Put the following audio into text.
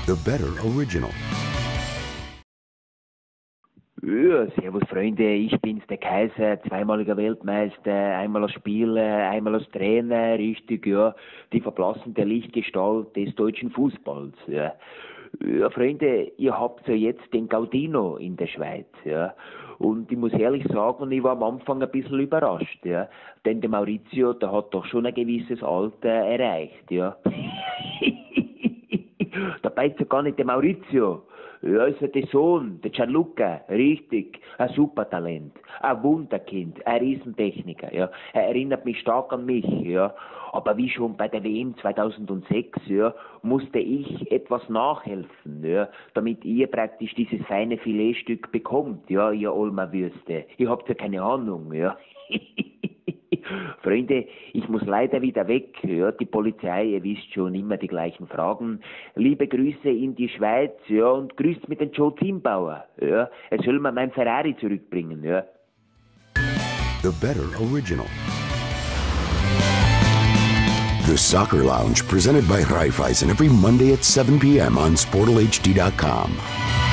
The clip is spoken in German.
The Better Original. Ja, servus Freunde, ich bin's, der Kaiser, zweimaliger Weltmeister, einmal als Spieler, einmal als Trainer, richtig, ja, die verblassende Lichtgestalt des deutschen Fußballs, ja. Ja, Freunde, ihr habt ja jetzt den Gaudino in der Schweiz, ja. Und ich muss ehrlich sagen, ich war am Anfang ein bisschen überrascht, ja. Denn der Maurizio, der hat doch schon ein gewisses Alter erreicht, ja. Dabei ist ja gar nicht der Maurizio. Ja, ist ja der Sohn, der Gianluca, richtig, ein Supertalent, ein Wunderkind, ein Riesentechniker, ja. Er erinnert mich stark an mich, ja. Aber wie schon bei der WM 2006, ja, musste ich etwas nachhelfen, ja, damit ihr praktisch dieses feine Filetstück bekommt, ja, ihr Olmer Würste. Ihr habt ja keine Ahnung, ja. Freunde, ich muss leider wieder weg. Ja, die Polizei, ihr wisst schon, immer die gleichen Fragen. Liebe Grüße in die Schweiz, ja, und grüßt mit den Joe Zimbauer. Ja, er soll mir mein Ferrari zurückbringen, ja. The Better Original. The Soccer Lounge, presented by Raiffeisen, every Monday at 7 p.m. on SportalHD.com.